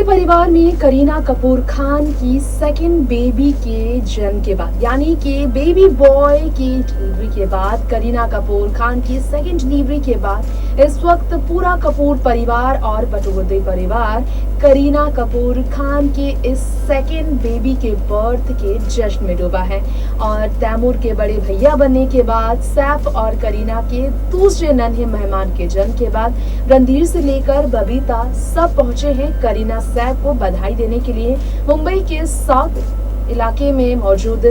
परिवार में करीना कपूर खान की सेकंड बेबी के जन्म के बाद यानी कि बेबी बॉय की डिलीवरी के बाद करीना कपूर खान की सेकंड डिलीवरी के बाद इस वक्त पूरा कपूर परिवार और पटवर्धन परिवार करीना कपूर खान के इस सेकंड बेबी के बर्थ के जश्न में डूबा है। और तैमूर के बड़े भैया बनने के बाद सैफ और करीना के दूसरे नन्हे मेहमान के जन्म के बाद रणधीर से लेकर बबीता सब पहुंचे हैं करीना सैफ को बधाई देने के लिए मुंबई के साउथ इलाके में मौजूद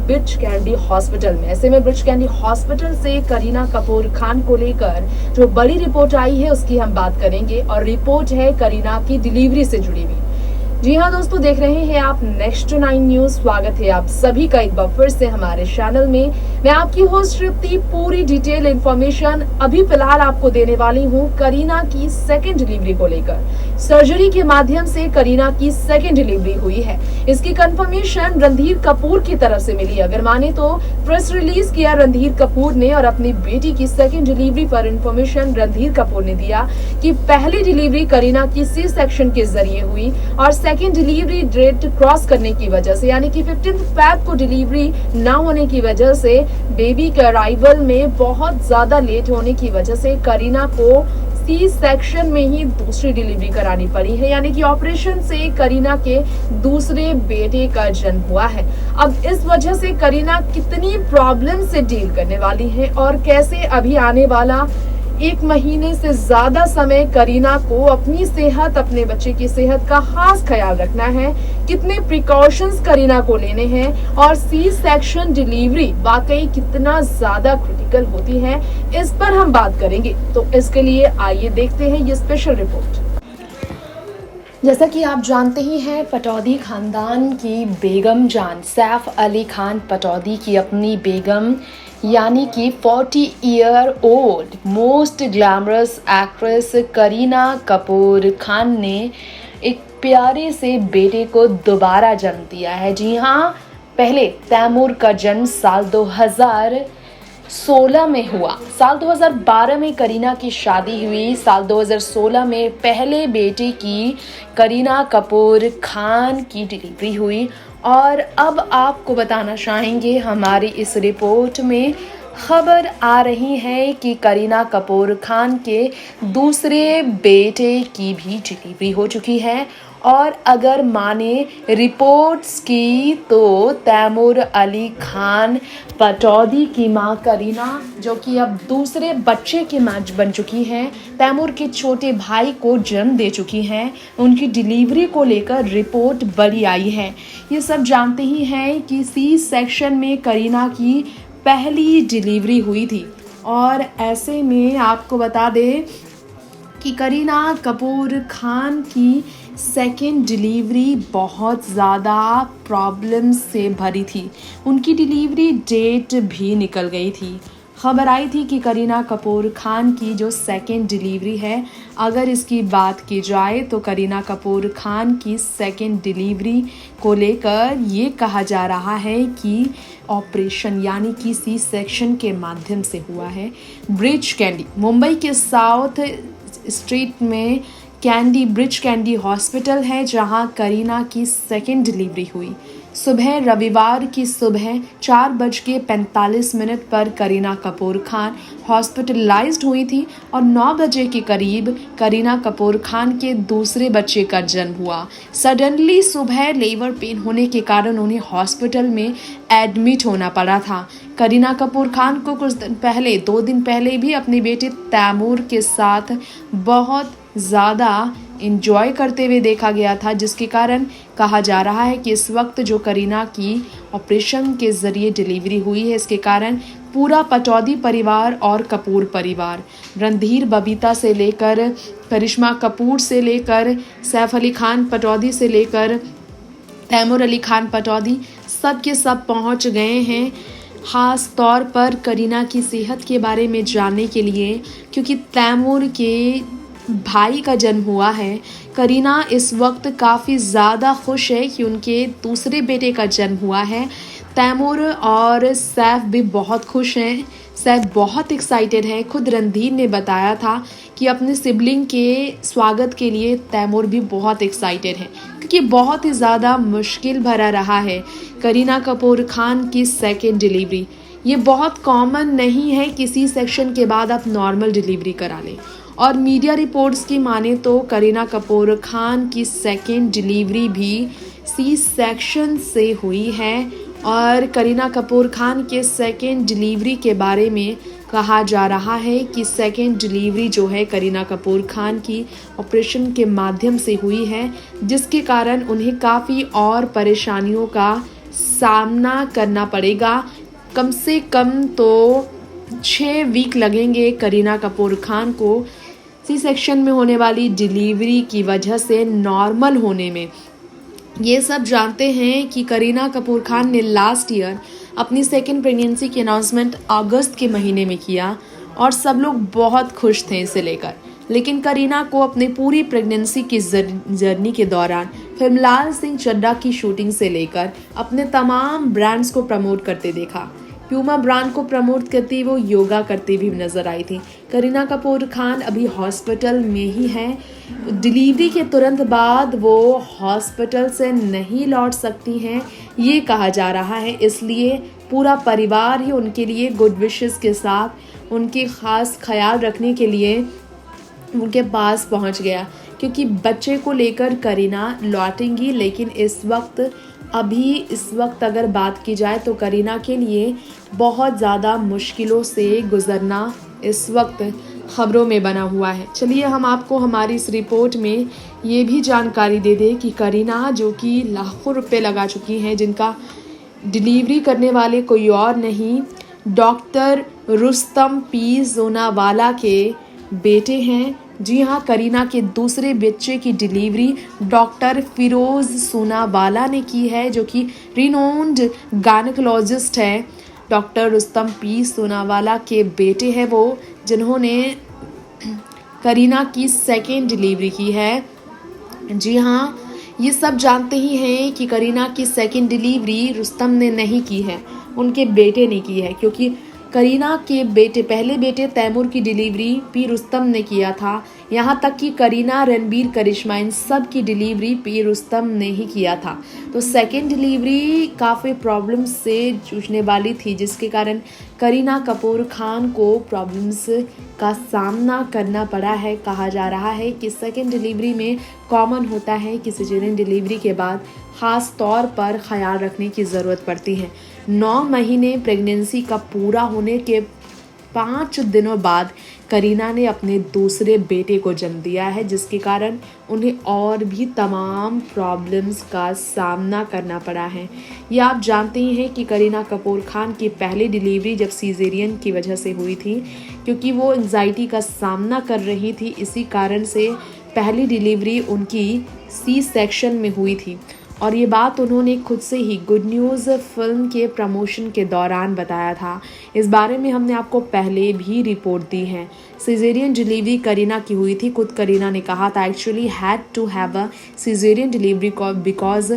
ब्रिच कैंडी हॉस्पिटल में। ऐसे में ब्रिच कैंडी हॉस्पिटल से करीना कपूर खान को लेकर जो बड़ी रिपोर्ट आई है उसकी हम बात करेंगे और रिपोर्ट है करीना की डिलीवरी से जुड़ी हुई। जी हाँ दोस्तों, देख रहे हैं आप नेक्स्ट 9 न्यूज। स्वागत है आप सभी का एक बार फिर से हमारे चैनल में। मैं आपकी होस्ट तृप्ति पूरी डिटेल इंफॉर्मेशन अभी फिलहाल आपको देने वाली हूँ करीना की सेकंड डिलीवरी को लेकर। सर्जरी के माध्यम से करीना की सेकंड डिलीवरी हुई है, इसकी कंफर्मेशन रणधीर कपूर की तरफ से मिली। अगर माने तो प्रेस रिलीज किया रणधीर कपूर ने और अपनी बेटी की सेकंड डिलीवरी पर इंफॉर्मेशन रणधीर कपूर ने दिया कि पहली डिलीवरी करीना की सी सेक्शन के जरिए हुई और सेकेंड डिलीवरी डेट क्रॉस करने की वजह से यानी कि 15 फेब को डिलीवरी ना होने की वजह से बेबी के अराइवल में बहुत ज्यादा लेट होने की वजह से करीना को सी सेक्शन में ही दूसरी डिलीवरी करानी पड़ी है, यानी कि ऑपरेशन से करीना के दूसरे बेटे का जन्म हुआ है। अब इस वजह से करीना कितनी प्रॉब्लम से डील करने वाली है और कैसे अभी आने वाला 1 महीने से ज्यादा समय करीना को अपनी सेहत, अपने बच्चे की सेहत का खास ख्याल रखना है, कितने प्रिकॉशंस करीना को लेने हैं और सी सेक्शन डिलीवरी वाकई कितना ज्यादा क्रिटिकल होती है, इस पर हम बात करेंगे। तो इसके लिए आइए देखते हैं ये स्पेशल रिपोर्ट। जैसा कि आप जानते ही हैं, पटौदी खानदान की बेगम जान सैफ अली खान पटौदी की अपनी बेगम यानी कि 40 year old most glamorous actress Kareena Kapoor Khan ने एक प्यारे से बेटे को दोबारा जन्म दिया है। जी हाँ, पहले तैमूर का जन्म साल 2016 में हुआ। साल 2012 में करीना की शादी हुई। साल 2016 में पहले बेटे की करीना कपूर खान की डिलीवरी हुई और अब आपको बताना चाहेंगे हमारी इस रिपोर्ट में खबर आ रही है कि करीना कपूर खान के दूसरे बेटे की भी डिलीवरी हो चुकी है। और अगर माने रिपोर्ट्स की तो तैमूर अली खान पटौदी की मां करीना, जो कि अब दूसरे बच्चे की मां बन चुकी हैं, तैमूर के छोटे भाई को जन्म दे चुकी हैं, उनकी डिलीवरी को लेकर रिपोर्ट बड़ी आई है। ये सब जानते ही हैं कि सी सेक्शन में करीना की पहली डिलीवरी हुई थी और ऐसे में आपको बता दें कि करीना कपूर खान की सेकेंड डिलीवरी बहुत ज़्यादा प्रॉब्लम से भरी थी। उनकी डिलीवरी डेट भी निकल गई थी। खबर आई थी कि करीना कपूर खान की जो सेकेंड डिलीवरी है, अगर इसकी बात की जाए तो करीना कपूर खान की सेकेंड डिलीवरी को लेकर ये कहा जा रहा है कि ऑपरेशन यानी कि सी सेक्शन के माध्यम से हुआ है। ब्रिच कैंडी मुंबई के साउथ स्ट्रीट में ब्रिच कैंडी हॉस्पिटल है जहां करीना की सेकेंड डिलीवरी हुई। सुबह रविवार की सुबह 4:45 पर करीना कपूर खान हॉस्पिटलाइज्ड हुई थी और 9 बजे के करीब करीना कपूर खान के दूसरे बच्चे का जन्म हुआ। सडनली सुबह लेबर पेन होने के कारण उन्हें हॉस्पिटल में एडमिट होना पड़ा था। करीना कपूर खान को कुछ दिन पहले 2 दिन पहले भी अपने बेटे तैमूर के साथ बहुत ज़्यादा इंजॉय करते हुए देखा गया था, जिसके कारण कहा जा रहा है कि इस वक्त जो करीना की ऑपरेशन के ज़रिए डिलीवरी हुई है, इसके कारण पूरा पटौदी परिवार और कपूर परिवार, रणधीर बबीता से लेकर करिश्मा कपूर से लेकर सैफ अली खान पटौदी से लेकर तैमूर अली खान पटौदी, सब के सब पहुंच गए हैं ख़ास तौर पर करीना की सेहत के बारे में जानने के लिए, क्योंकि तैमूर के भाई का जन्म हुआ है। करीना इस वक्त काफ़ी ज़्यादा खुश है कि उनके दूसरे बेटे का जन्म हुआ है। तैमूर और सैफ भी बहुत खुश हैं। सैफ बहुत एक्साइटेड है। खुद रणधीर ने बताया था कि अपने सिबलिंग के स्वागत के लिए तैमूर भी बहुत एक्साइटेड है, क्योंकि बहुत ही ज़्यादा मुश्किल भरा रहा है करीना कपूर खान की सेकेंड डिलीवरी। ये बहुत कॉमन नहीं है किसी सेक्शन के बाद आप नॉर्मल डिलीवरी करा लें, और मीडिया रिपोर्ट्स की माने तो करीना कपूर खान की सेकेंड डिलीवरी भी सी सेक्शन से हुई है। और करीना कपूर खान के सेकेंड डिलीवरी के बारे में कहा जा रहा है कि सेकेंड डिलीवरी जो है करीना कपूर खान की ऑपरेशन के माध्यम से हुई है, जिसके कारण उन्हें काफ़ी और परेशानियों का सामना करना पड़ेगा। कम से कम तो 6 वीक लगेंगे करीना कपूर खान को सी सेक्शन में होने वाली डिलीवरी की वजह से नॉर्मल होने में। ये सब जानते हैं कि करीना कपूर खान ने लास्ट ईयर अपनी सेकेंड प्रेगनेंसी की अनाउंसमेंट अगस्त के महीने में किया और सब लोग बहुत खुश थे इसे लेकर। लेकिन करीना को अपनी पूरी प्रेगनेंसी की जर्नी के दौरान फिल्म लाल सिंह चड्ढा की शूटिंग से लेकर अपने तमाम ब्रांड्स को प्रमोट करते देखा। प्यूमा ब्रांड को प्रमोट करती वो योगा करती भी नजर आई थी। करीना कपूर खान अभी हॉस्पिटल में ही है। डिलीवरी के तुरंत बाद वो हॉस्पिटल से नहीं लौट सकती हैं, ये कहा जा रहा है। इसलिए पूरा परिवार ही उनके लिए गुड विशेस के साथ उनके ख़ास ख्याल रखने के लिए उनके पास पहुंच गया, क्योंकि बच्चे को लेकर करीना लौटेंगी। लेकिन इस वक्त अगर बात की जाए तो करीना के लिए बहुत ज़्यादा मुश्किलों से गुजरना इस वक्त खबरों में बना हुआ है। चलिए हम आपको हमारी इस रिपोर्ट में ये भी जानकारी दे दें कि करीना जो कि लाखों रुपए लगा चुकी हैं, जिनका डिलीवरी करने वाले कोई और नहीं डॉक्टर रुस्तम पी सोनावाला के बेटे हैं। जी हाँ, करीना के दूसरे बच्चे की डिलीवरी डॉक्टर फिरोज सोनावाला ने की है, जो कि रिनोन्ड गायनेकोलॉजिस्ट है। डॉक्टर रुस्तम पी सोनावाला के बेटे हैं वो, जिन्होंने करीना की सेकेंड डिलीवरी की है। जी हाँ, ये सब जानते ही हैं कि करीना की सेकेंड डिलीवरी रुस्तम ने नहीं की है, उनके बेटे ने की है, क्योंकि करीना के पहले बेटे तैमूर की डिलीवरी पी रुस्तम ने किया था। यहाँ तक कि करीना, रणबीर, करिश्मा इन सब की डिलीवरी पी रुस्तम ने ही किया था। तो सेकेंड डिलीवरी काफ़ी प्रॉब्लम्स से जूझने वाली थी, जिसके कारण करीना कपूर खान को प्रॉब्लम्स का सामना करना पड़ा है। कहा जा रहा है कि सेकेंड डिलीवरी में कॉमन होता है कि सिजेरियन डिलीवरी के बाद ख़ास तौर पर ख्याल रखने की ज़रूरत पड़ती है। 9 महीने प्रेगनेंसी का पूरा होने के 5 दिनों बाद करीना ने अपने दूसरे बेटे को जन्म दिया है, जिसके कारण उन्हें और भी तमाम प्रॉब्लम्स का सामना करना पड़ा है। ये आप जानते ही हैं कि करीना कपूर खान की पहली डिलीवरी जब सीजेरियन की वजह से हुई थी, क्योंकि वो एंग्जाइटी का सामना कर रही थी। इसी कारण से पहली डिलीवरी उनकी सी सेक्शन में हुई थी, और ये बात उन्होंने खुद से ही गुड न्यूज़ फिल्म के प्रमोशन के दौरान बताया था। इस बारे में हमने आपको पहले भी रिपोर्ट दी है। सिजेरियन डिलीवरी करीना की हुई थी। खुद करीना ने कहा था, actually had to have a caesarean delivery because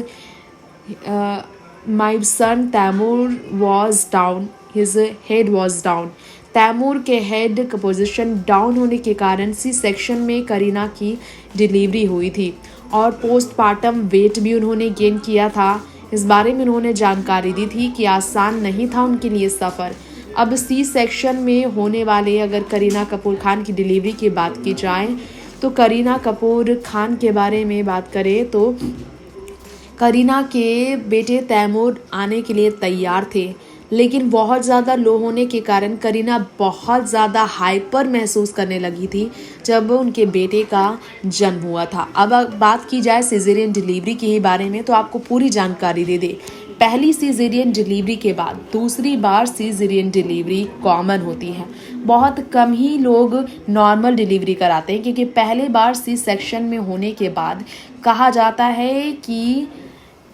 my son Taimur was down, his head was down. Taimur के हेड का पोजिशन डाउन होने के कारण सी सेक्शन में करीना की डिलीवरी हुई थी, और पोस्टमार्टम वेट भी उन्होंने गेन किया था। इस बारे में उन्होंने जानकारी दी थी कि आसान नहीं था उनके लिए सफ़र। अब सी सेक्शन में होने वाले अगर करीना कपूर खान की डिलीवरी की बात की जाए तो करीना कपूर खान के बारे में बात करें तो करीना के बेटे तैमूर आने के लिए तैयार थे, लेकिन बहुत ज़्यादा लो होने के कारण करीना बहुत ज़्यादा हाइपर महसूस करने लगी थी जब उनके बेटे का जन्म हुआ था। अब बात की जाए सिजेरियन डिलीवरी के ही बारे में तो आपको पूरी जानकारी दे दे। पहली सिजेरियन डिलीवरी के बाद दूसरी बार सिजेरियन डिलीवरी कॉमन होती है। बहुत कम ही लोग नॉर्मल डिलीवरी कराते हैं, क्योंकि पहले बार सी सेक्शन में होने के बाद कहा जाता है कि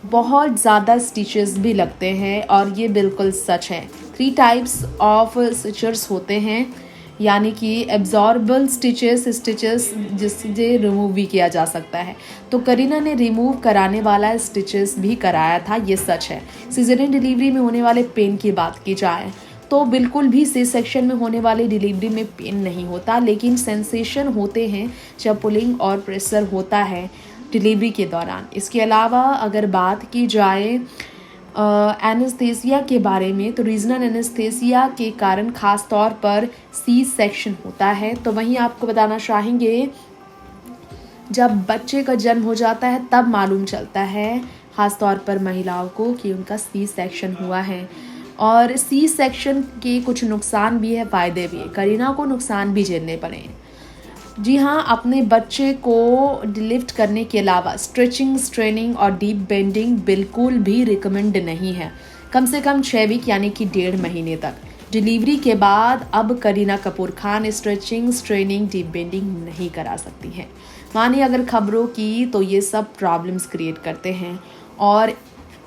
बहुत ज़्यादा स्टिचेस भी लगते हैं, और ये बिल्कुल सच है। 3 टाइप्स ऑफ स्टिचेस होते हैं, यानी कि एब्जॉर्बल स्टिचेस जिससे रिमूव भी किया जा सकता है। तो करीना ने रिमूव कराने वाला स्टिचेस भी कराया था, ये सच है। सिजेरियन डिलीवरी में होने वाले पेन की बात की जाए तो बिल्कुल भी सी सेक्शन में होने वाली डिलीवरी में पेन नहीं होता, लेकिन सेंसेशन होते हैं जब पुलिंग और प्रेशर होता है डिलीवरी के दौरान। इसके अलावा अगर बात की जाए एनेस्थीसिया के बारे में, तो रीजनल एनेस्थीसिया के कारण खास तौर पर सी सेक्शन होता है। तो वहीं आपको बताना चाहेंगे, जब बच्चे का जन्म हो जाता है तब मालूम चलता है खास तौर पर महिलाओं को कि उनका सी सेक्शन हुआ है। और सी सेक्शन के कुछ नुकसान भी है, फ़ायदे भी है। करीना को नुकसान भी झेलने पड़े। जी हाँ, अपने बच्चे को लिफ्ट करने के अलावा स्ट्रेचिंग, स्ट्रेनिंग और डीप बेंडिंग बिल्कुल भी रिकमेंड नहीं है, कम से कम 6 वीक यानी कि 1.5 महीने तक। डिलीवरी के बाद अब Kareena Kapoor Khan stretching, straining, deep bending नहीं करा सकती हैं। मानिए अगर खबरों की, तो ये सब प्रॉब्लम्स क्रिएट करते हैं और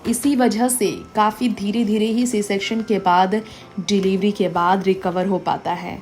इसी वजह से काफ़ी धीरे धीरे ही सी सेक्शन के बाद डिलीवरी के बाद रिकवर हो पाता है।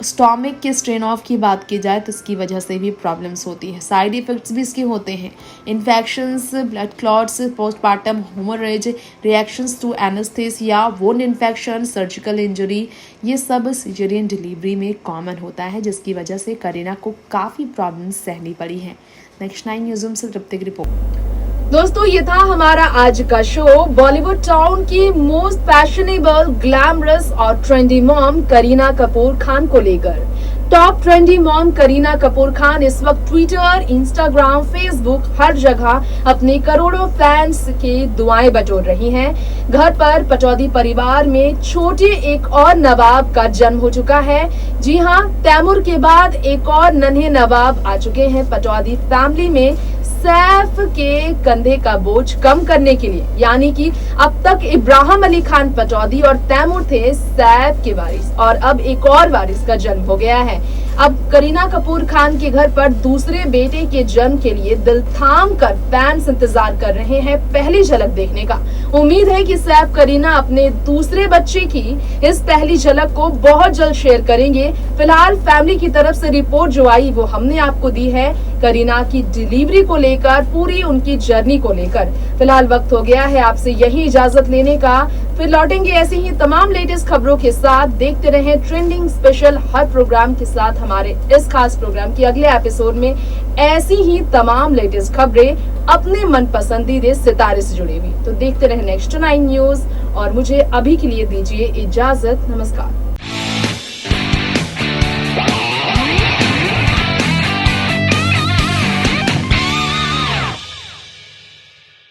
स्टोमक के स्ट्रेन ऑफ की बात की जाए तो इसकी वजह से भी प्रॉब्लम्स होती है। साइड इफ़ेक्ट्स भी इसके होते हैं, infections, blood clots, postmortem haemorrhage, reactions to anaesthesia, wound infection, surgical injury, ये सब सिजेरियन डिलीवरी में कॉमन होता है, जिसकी वजह से करीना को काफ़ी प्रॉब्लम्स सहनी पड़ी हैं। नेक्स्ट 9 न्यूज़ से तृप्ति की रिपोर्ट। दोस्तों, ये था हमारा आज का शो। बॉलीवुड टाउन की मोस्ट फैशनेबल, ग्लैमरस और ट्रेंडी मॉम करीना कपूर खान को लेकर। Top trendy mom Kareena Kapoor Khan इस वक्त ट्विटर, इंस्टाग्राम, फेसबुक हर जगह अपने करोड़ों फैंस के दुआएं बटोर रही हैं। घर पर पटौदी परिवार में छोटे एक और नवाब का जन्म हो चुका है। जी हाँ, तैमूर के बाद एक और नन्हे नवाब आ चुके हैं पटौदी फैमिली में। सैफ के कंधे का बोझ कम करने के लिए, यानी कि अब तक इब्राहिम अली खान पटौदी और तैमूर थे सैफ के वारिस, और अब एक और वारिस का जन्म हो गया है। अब करीना कपूर खान के घर पर दूसरे बेटे के जन्म के लिए दिल थाम कर फैंस इंतजार कर रहे हैं पहली झलक देखने का। उम्मीद है कि सैफ करीना अपने दूसरे बच्चे की इस पहली झलक को बहुत जल्द शेयर करेंगे। फिलहाल फैमिली की तरफ से रिपोर्ट जो आई वो हमने आपको दी है, करीना की डिलीवरी को लेकर, पूरी उनकी जर्नी को लेकर। फिलहाल वक्त हो गया है आपसे यही इजाजत लेने का, फिर लौटेंगे ऐसी ही तमाम लेटेस्ट खबरों के साथ। देखते रहें ट्रेंडिंग स्पेशल हर प्रोग्राम के साथ। हमारे इस खास प्रोग्राम की अगले एपिसोड में ऐसी ही तमाम लेटेस्ट खबरें अपने मन पसंदीदे सितारे से जुड़ी हुई। तो देखते रहें नेक्स्ट 9 न्यूज और मुझे अभी के लिए दीजिए इजाजत। नमस्कार।